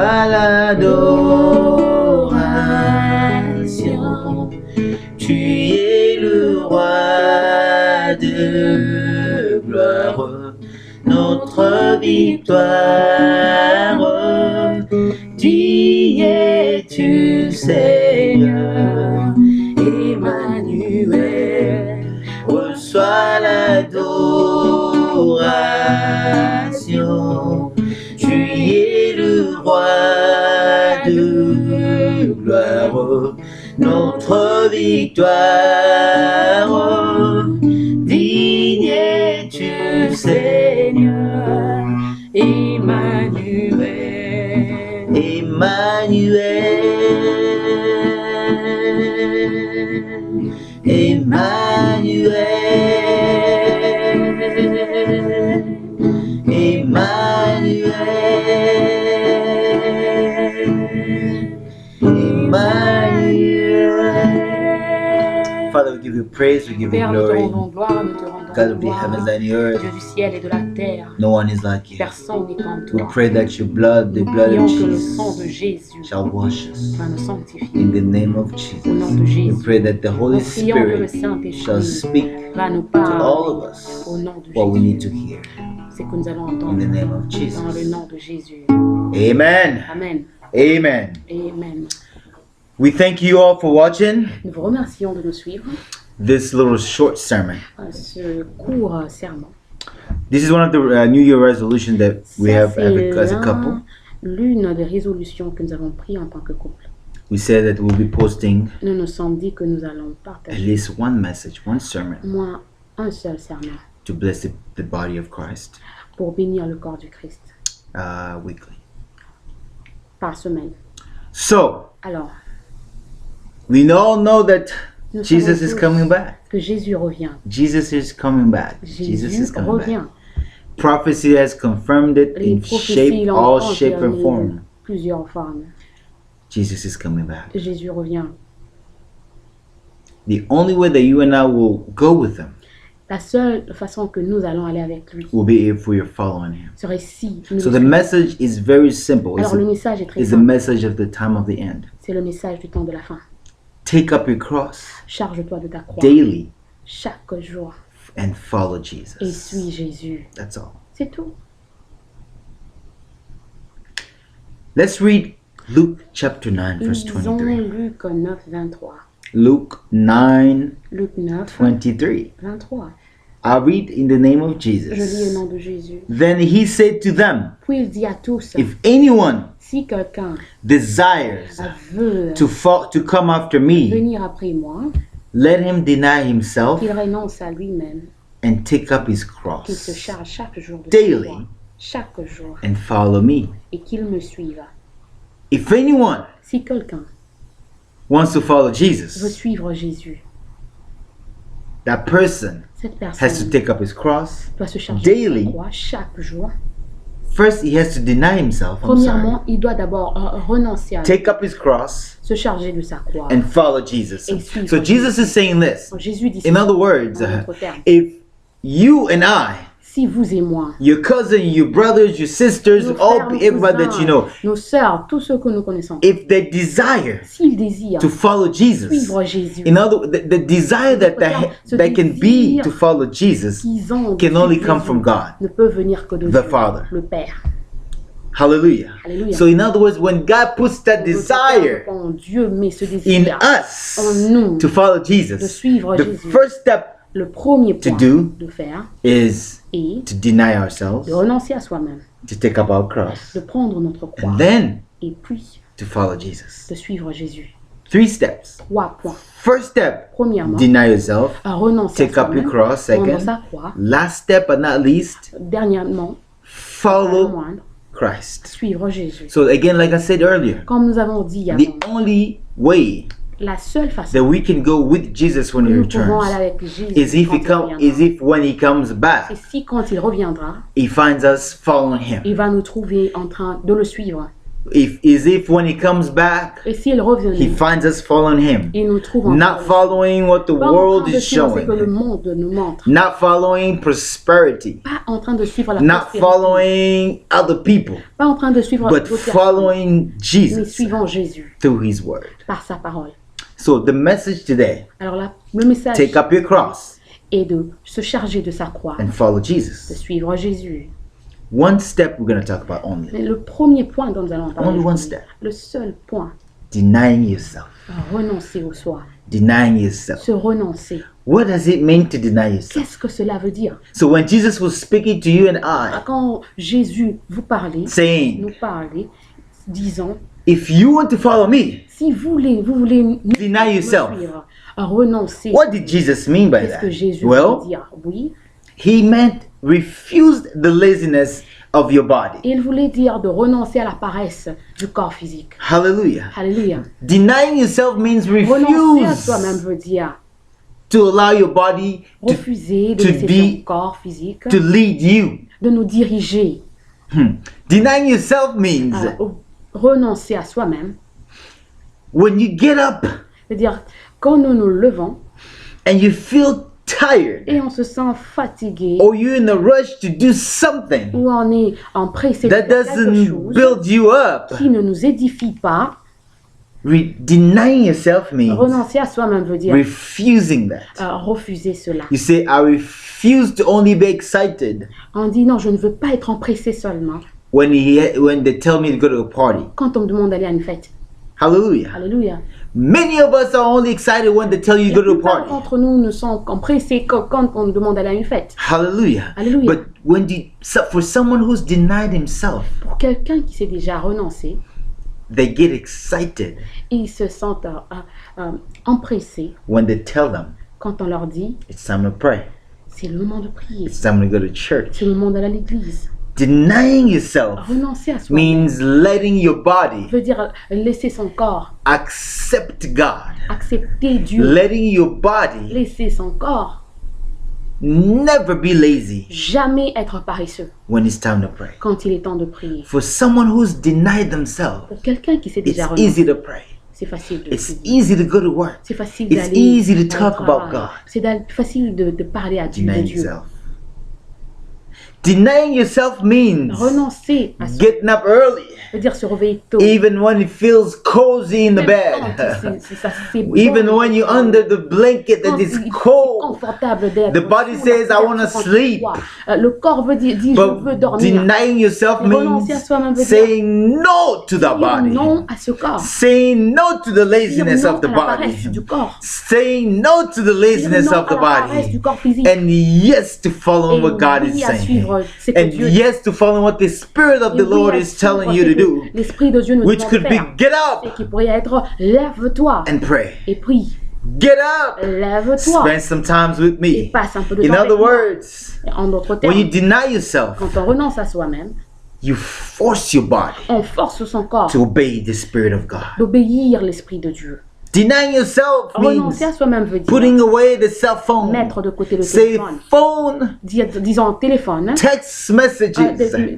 reçois l'adoration. Tu es le roi de gloire, notre victoire. Qui es-tu, Seigneur? Emmanuel, reçois l'adoration. Tu es le roi de gloire, notre victoire. Digne es-tu, Seigneur, Emmanuel, Emmanuel, Emmanuel, Emmanuel, Emmanuel. Father, we give you praise, we give Père, you nous te glory. rendons gloire, nous te rendons God of the gloire. heavens and the earth, Dieu du ciel et de la terre, no one is like you. personne n'est comme We toi. pray that your blood, the Nous blood prions of que le sang de Jesus, Jésus shall wash us. va nous sanctifier. In the name of Au nom Jesus, de we Jésus, pray that the Holy nous prions que le Spirit shall Saint-Esprit speak va nous to all parler of us au nom de what we need to Jésus. hear. C'est que nous allons In the entendre name of dans le Jesus. nom de Jésus. Amen. Amen. Amen. Amen. We thank you all for watching Nous vous remercions de nous suivre this little short sermon. ce court serment. This is one of the New Year resolutions that we Ça, have c'est as a couple. l'une des résolutions que nous avons prises en tant que couple. We said that we'll be posting Nous nous sommes dit que nous allons at partager least one message, one sermon moins un seul serment to bless the body of Christ pour bénir le corps du Christ weekly. par semaine. So, Alors, we all know that nous Jesus savons is tous coming back. que Jésus revient. Jesus is coming back. Jesus Jésus is coming revient. back. Prophecy has confirmed it Les in prophéties shape, l'ont all shape and confirmé form. plusieurs formes. Jesus is coming back. Jésus revient. The only way that you and I will go with him La seule façon que nous allons aller avec lui will be if we are following him. serait si nous So le the suivons. message is very simple. Alors le message est très It's a simple. message of the time of the end. C'est le message du temps de la fin. Take up your cross Charge-toi de ta croix daily chaque jour and follow et Jesus. suis Jésus. That's all. C'est tout. Let's read Luke chapter 9, verse Lisons 23. Luc 9, 23. Luke 9, Luc 9, 23. 23. I'll read in the name of Je lis au Jesus. nom de Jésus. Then he said to them, Puis il dit à tous, if anyone si quelqu'un desires veut to come after me, venir après moi, let him deny himself qu'il renonce à lui-même, and take up his qu'il se cross charge chaque jour de daily sa croix, chaque jour, and follow me. et qu'il me suive. If anyone Si quelqu'un wants to follow veut Jesus, suivre Jésus, that person cette has to personne take up his cross doit se charger daily. de sa croix chaque jour. First, he has to deny himself. I'm sorry. Premièrement, il doit d'abord renoncer à Take up his cross se charger de sa croix. and follow Jesus. Et suivre So Jesus is saying this. Jésus dit In other words, en d'autres termes, if you and I, si vous et moi, your cousin, your brothers, your sisters, nos all frères, nos everybody that you know, cousins, nos sœurs, tous ceux que nous connaissons, if they desire s'ils désirent to follow Jesus, suivre Jésus, in other the desire that that can be to follow Jesus qu'ils ont de can only suivre come Jésus, from God, ne peut venir que de the Dieu, Father. le Père. Hallelujah. Alléluia. So in other words, when God puts that En d'autres desire termes, quand Dieu met ce in désir us en nous to follow de Jesus, suivre the Jésus, first step le premier to point do de faire is est to deny ourselves, de renoncer à soi-même, to take up our cross, de prendre notre croix and then et puis to follow Jesus. de suivre Jésus. 3 steps. 3 points. First step, Premièrement, deny yourself. à renoncer Take à up your soi-même, cross. prendre Second, sa croix. last step but not least, Dernièrement, pas le follow moindre, Christ. suivre Jésus. So again, like I said earlier, Comme nous avons dit avant, the only way la seule façon that we can go with Jesus when que he nous pouvons returns aller avec Jésus is if quand he il come, reviendra, is if when he comes c'est back, si quand il reviendra, he finds us following him. il va nous trouver en train de le suivre. if when he comes back, Et s'il he revenait, finds us following him, il nous trouve en not following what the pas en world train de is suivre ce que le showing, monde nous montre, not following prosperity, pas en train de suivre la not prospérité, following other people, pas en train de suivre but d'autres personnes, following mais Jesus suivant Jésus through his word. par sa parole. So the message today, Alors là, le message take up your cross est de se charger de sa croix, and follow de Jesus. suivre Jésus. One step we're going to talk about only. Mais le premier point dont nous allons parler, Only one aujourd'hui, step. le seul point, Denying yourself. renoncer au soi, Denying yourself. se renoncer. What does it mean to deny yourself? Qu'est-ce que cela veut dire? So when Jesus was speaking to you and I, Quand Jésus vous parlait, saying, nous parlait, disant, if you want to follow me, si vous voulez deny me yourself. suivre, renoncer. What did Jesus mean by Qu'est-ce que that? Jésus Well, veut dire? Oui, he meant refuse the laziness of your body. il voulait dire de renoncer à la paresse du corps physique. Hallelujah. Alléluia. Denying yourself means Renoncer à soi-même refuse veut dire to allow your body refuser de to laisser be- son corps physique, to lead you. de nous diriger. Denying yourself means Renoncer à soi-même, when you get up c'est-à-dire quand nous nous levons and you feel tired, et on se sent fatigué, or you're in a rush to do something ou on est empressé de that faire quelque doesn't chose build you up, qui ne nous édifie pas, denying yourself means renoncer à soi-même veut dire refusing that. refuser cela. You say, I refuse to only be excited On dit non, je ne veux pas être empressé seulement when they tell me to go to a party. quand on me demande d'aller à une fête. Hallelujah. Alléluia. Many of us are only excited when they tell you to go La to a plupart party. d'entre nous ne sont empressés que quand on nous demande d'aller à une fête. Hallelujah. Hallelujah. But for someone who's denied himself, Pour quelqu'un qui s'est déjà renoncé, they get excited ils se sentent empressés when they tell them quand on leur dit it's time to pray. c'est le moment de prier, It's time to go to church. c'est le moment d'aller à l'église. Denying yourself Renoncer à soi means letting your body veut dire laisser son corps, accept God. accepter Dieu, Letting your body laisser son corps, never be lazy jamais être paresseux when it's time to pray. quand il est temps de prier. For someone who's denied themselves, Pour quelqu'un qui s'est it's déjà easy renoncé, to pray. c'est facile de It's prier. easy to go to work. C'est facile It's d'aller easy to au talk about travail. God. C'est facile de parler à Dieu, de Denying Dieu. yourself. Denying yourself means Renoncer à soi, getting up early, veut dire se réveiller tôt. even when it feels cozy in the Même quand bed. c'est bon, Even when you're under the blanket quand that is c'est cold. confortable d'être The body sous la says, I wanna couverture sleep. quand il fait froid. Le corps dit je veux But dormir. denying yourself Renoncer à means soi-même veut dire saying no to the dire body. non à ce corps. Saying no to the Dire laziness non of the à la paresse body. du corps. Saying no to the Dire laziness non of the à la paresse body. du corps physique. And yes to Et following what God oui is à saying. suivre ce que And Dieu dit. yes to following what the Spirit of Et the oui Lord à is suivre telling ce you to que do. l'Esprit de Dieu nous Which demande could de be faire. get Et up qui pourrait être lève-toi and pray. et prie. Get up. Lève-toi Spend some time with et me. passe un peu de In temps avec other moi. words, En d'autres when you termes, deny yourself, quand on renonce à soi-même, you force your body on force son corps to obey the Spirit of God. d'obéir l'Esprit de Dieu. Denying yourself means Renoncer à soi-même veut dire putting away the cell phone. mettre de côté le Say téléphone. phone, Disons téléphone, text messages,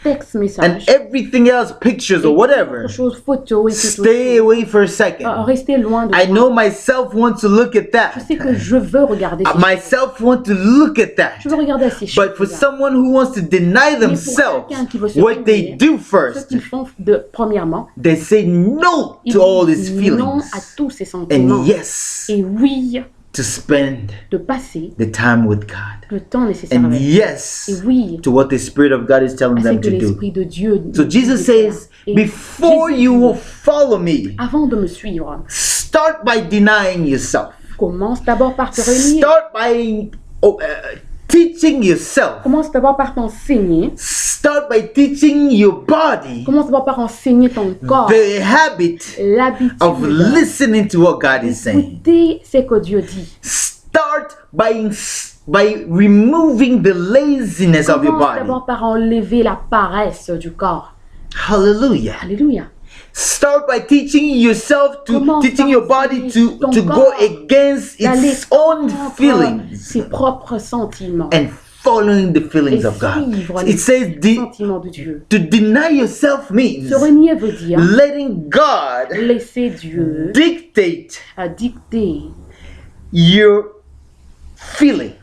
texte, and message, everything else, pictures or whatever. autre chose, photo et tout. Stay away for a second. Restez loin de I moi. know myself want to look at Je sais that. que je veux regarder ces choses. Myself want to look at that. Je veux regarder ces choses. But for someone who wants to deny themselves, what they do Ce first, qu'ils font premièrement, they say no ils to all disent these non feelings. à tous ces sentiments. And yes, Et oui, to spend de passer the time with God. le temps nécessaire And avec Dieu. yes, Et oui, to what the Spirit of God is telling à ce them que to do. l'Esprit de Dieu So nous Jesus dit de faire. says, Et before Jésus you dit, will follow me, avant de me suivre, start by denying yourself. commence d'abord par te réunir. Start by teaching yourself. Commence d'abord par t'enseigner. Start by teaching your body Commence d'abord par enseigner ton corps. the habit of L'habitude listening to what God is saying. d'écouter ce que Dieu dit. Start by removing the laziness of your Commence body. d'abord par enlever la paresse du corps. Hallelujah. Alléluia. Start by teaching yourself to Commence teaching your body par to go corps against d'aller its own contre feelings ses propres sentiments and following the feelings of God. suivre It says les sentiments de Dieu. to deny yourself means Se renier veut dire letting God laisser Dieu dictate dicter your feelings.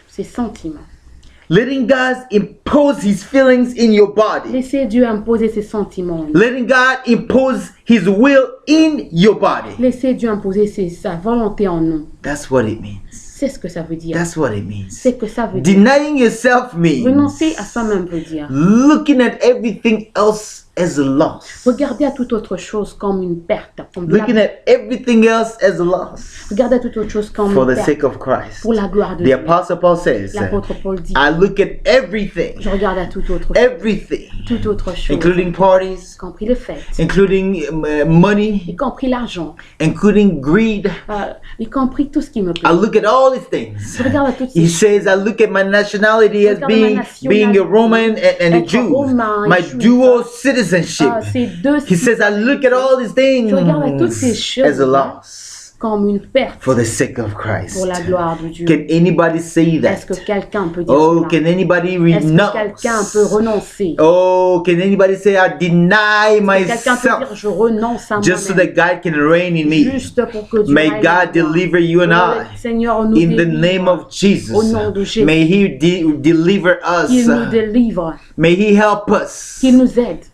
ses sentiments. Letting God impose his feelings in your body. Laisser Dieu imposer ses sentiments. Letting God impose his will in your body. Laisser Dieu imposer sa volonté en nous. That's what it means. C'est ce que ça veut dire. That's what it means. C'est que ça veut dire. Denying yourself means Renoncer à soi-même veut dire. looking at everything else as a loss. Regarder à toute autre chose comme une perte. Comme Looking at everything else as a loss Regarder à toute autre chose comme for une the perte. sake of Christ. Pour la gloire de The Dieu. Apostle Paul says, L'apôtre Paul dit. I look at everything, Je regarde à toute autre chose. everything, Toute autre chose. including parties, Y compris les fêtes. including money, Y compris l'argent. including greed. Y compris tout ce qui me I plaît. look at all these things. Je regarde à toutes ces He choses. says, I look at my nationality as Regarde being ma nationalité, being a Roman and a être Jew, romain et my juif. dual citizenship. Ces deux He says, I look at all these things Je regarde à toutes ces choses as a loss comme une perte for the sake of Christ. pour la gloire de Dieu. Can anybody say Est-ce que that? quelqu'un peut dire Oh, cela? can anybody Est-ce que renounce? quelqu'un peut renoncer? Oh, can anybody say, I deny Quelqu'un peut dire myself je renonce à just so moi-même. that God can reign in me? Juste pour que Dieu May règne en God moi. deliver you and Que I. le Seigneur nous In the délivre. name of Jesus, Au nom de Jésus. may He deliver Qu'il us. nous délivre, May He help us qu'il nous aide,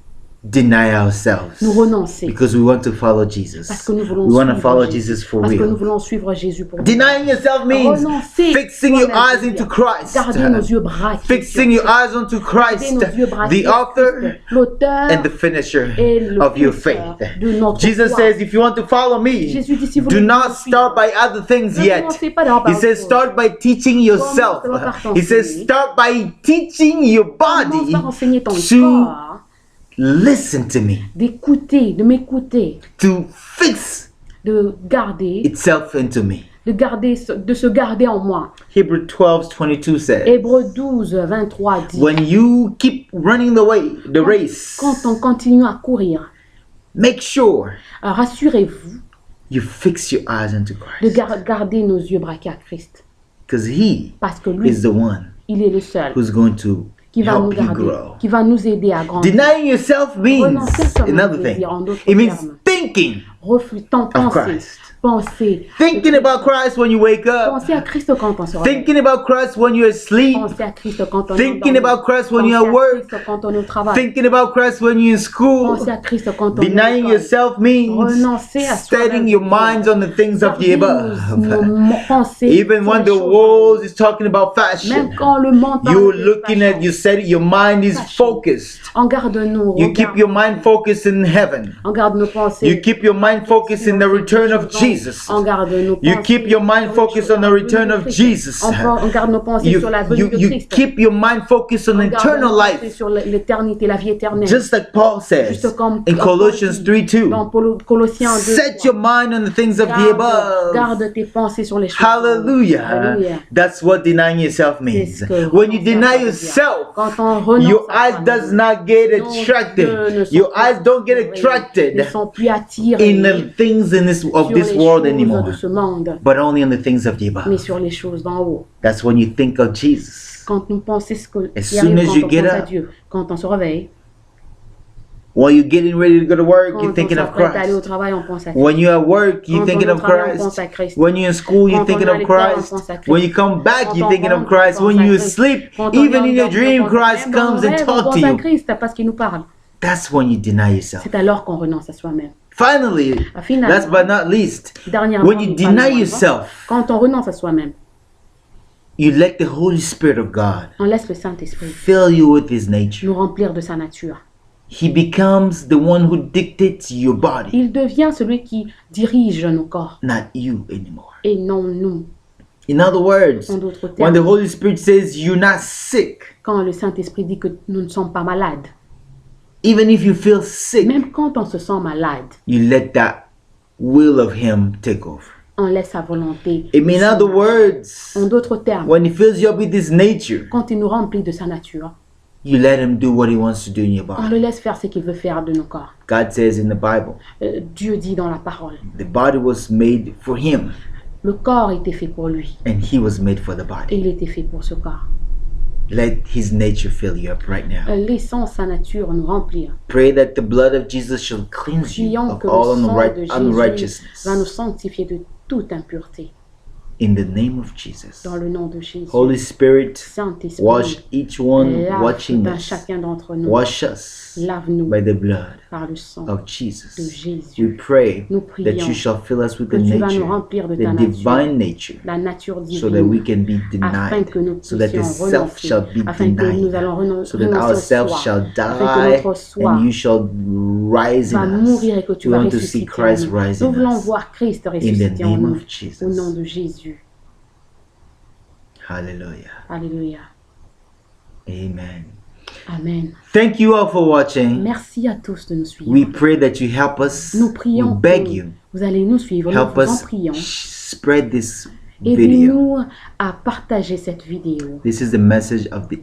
deny ourselves nous renoncer. because we want to follow Jesus. Parce que nous voulons We want to suivre follow Jésus. Jesus for Parce que nous real. voulons suivre Jésus pour nous. Denying yourself means Renoncer fixing your soi-même, eyes into Christ. Garder nos yeux braqués Fixing sur your eyes onto Garder Christ, nos yeux braqués the sur author Christ, l'auteur and the finisher et le of your finisseur faith. de notre Jesus foi. says, if you want to follow me, Jésus dit, si vous do voulez not me start by other things Ne yet. commencez pas d'abord par He says, autre chose. start by teaching yourself. Commence par He says, t'enseigner. start by teaching your Commence body par enseigner ton to corps listen to me, d'écouter, de m'écouter, to fix de garder, itself into me. de se garder en moi. Hebrews 12:22 says, Hébreux 12, 23 dit, when you keep running the race, quand on continue à courir, make sure rassurez-vous you fix your eyes into de Christ, garder nos yeux braqués à Christ. because He Parce que lui, is the one il est le seul who's going to qui va nous help you garder, grow. qui va nous aider à grandir. Denying yourself means Renoncer à soi-même another veut thing. dire, en d'autres It means termes, thinking refusant, of penser, Christ. penser, Thinking about Christ when you wake up. penser à Christ quand on se réveille. Thinking about Christ when you're asleep. Penser à Christ quand on Thinking endort. about Christ when Penser you're at à work. Christ quand on est au travail. Thinking about Christ when you're in school. Penser à Christ quand on est à Denying l'école. yourself means Renoncer à setting soi-même. your minds on the things of the Garder nos above. pensées Even sur when les the choses. world is talking about fashion, Même quand le monde parle you're de looking fashion, at, you said your mind is focused. on garde nos You keep regards, your mind focused in heaven. on garde nos pensées. You keep your mind focused in the return of Jesus. On garde nos You pensées keep your mind sur les focused choses on the de return of Christ. Jesus. On garde nos pensées sur la venue de You Christ. keep your mind focused on On garde eternal nos pensées life. sur l'éternité, la vie éternelle. Just like Paul says Juste comme in Colossians Paul dit 3:2. dans Colossiens 2. Set your mind on the things of the above. Garde tes pensées sur les choses. Hallelujah. Alléluia. That's what denying yourself C'est means. ce que When you renoncer deny à soi veut dire. yourself, Quand on renonce your à eyes soi-même, does not get nos attracted. yeux ne sont Your plus eyes don't get attirés, attracted ne sont plus attirés in the things of sur this les world choses anymore, de ce monde, but only on the things of the mais above. sur les choses d'en haut. That's when you think of Jesus. Quand nous pensons ce que As qui soon arrive as quand you on get pense à up, Dieu, quand on se réveille, While you're getting ready to go to work, quand you're on thinking of s'apprête à aller au Christ. travail, on pense à Christ. When you're at work, you're Quand thinking on est au of travail, on pense à Christ. Christ. When you're in school, you're Quand thinking on est à of l'école, on Christ. pense à Christ. When you come back, Quand you're on thinking of rentre, Christ. on When pense à you Christ. sleep, Quand on even est in your endormi, dream, on pense à Christ Christ. Dans comes nos and rêves, on talks to pense à you. Christ parce qu'il nous parle. That's when you deny yourself. C'est alors qu'on renonce à soi-même. Finally, Finalement, last but not least, dernièrement, when you mais pas le deny moindre, yourself, quand on renonce à soi-même, you let the Holy Spirit of God on laisse le Saint-Esprit fill you with His nature. nous remplir de sa nature. He becomes the one who dictates your body, Il devient celui qui dirige nos corps not you anymore. et non nous. In other words, En d'autres when the termes, Holy Spirit says you're not sick, quand le Saint-Esprit dit que nous ne sommes pas malades, even if you feel sick, même quand on se sent malade, you let that will of Him take over. on laisse sa volonté. In other words, En d'autres termes, when He fills you up with His nature, quand il nous remplit de sa nature, you let Him do what He wants to do in your on body. le laisse faire ce qu'il veut faire de nos corps. God says in the Bible, Dieu dit dans la parole, the body was made for Him, le corps était fait pour lui and He was made for the et body. il était fait pour ce corps. Let his nature fill you up right now. Laissons sa nature nous remplir. Pray that the blood of Jesus shall cleanse you Prions of que all le sang de Jésus unrighteousness. va nous sanctifier de toute impureté. In the name of Jesus. Dans le nom de Jésus. Holy Spirit, Saint-Esprit, wash each one lave watching tout un this. chacun d'entre nous. Wash us Lave-nous by the blood par le sang of de Jesus. Jésus. We pray Nous that prions you shall fill us with que the tu vas nous nature, remplir de the ta nature, divine nature, la nature so that we divine, can be afin denied, que nous so that the puissions self renoncer, shall be afin que nous denied, allons so that renoncer our au self soi, shall afin que die notre soi and you shall rise in va us. mourir et que tu We vas want to see ressusciter en Christ nous. rise Nous in voulons us. voir Christ In the ressusciter en name nous, of au nom Jesus. de Jésus. Hallelujah. Alléluia. Amen. Amen. Thank you all for watching. Merci à tous de nous suivre. We pray that you help us. Nous We prions beg que you. vous allez nous suivre, nous Help vous en us prions. spread this video. Aidez-nous à partager cette vidéo. This is the message of the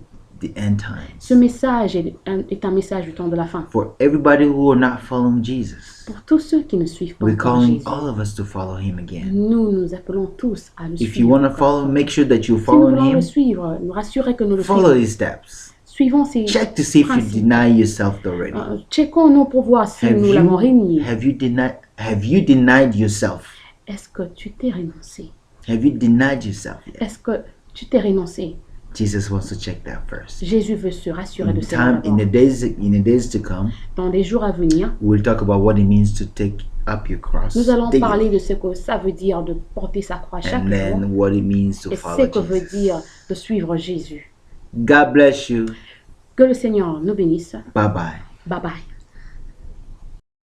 end Ce times. message est un message du temps de la fin. For everybody who are not following Jesus, Pour tous ceux qui ne suivent pas we're encore calling Jésus, all of us to follow him again. nous nous appelons tous à le If you suivre. want to encore. follow, make sure that you're Si nous following voulons le him. suivre, nous rassurer que nous le Follow suivons. his steps. Suivons ces Check to see if you principes. deny yourself already. Checkons-nous pour voir si nous l'avons régné. Have you denied yourself? Est-ce que tu t'es renoncé? Have you denied yourself yet? Est-ce que tu t'es renoncé? Jesus wants to check that first. Jésus veut se rassurer In de cela in the d'abord. days to come, Dans les jours à venir, we'll talk about what it means to take up your cross nous allons daily, parler de ce que ça veut dire de porter sa croix chaque and jour then what it means to et ce follow que veut Jesus. dire de suivre Jésus. God bless you. Que le Seigneur nous bénisse. Bye bye. Bye bye.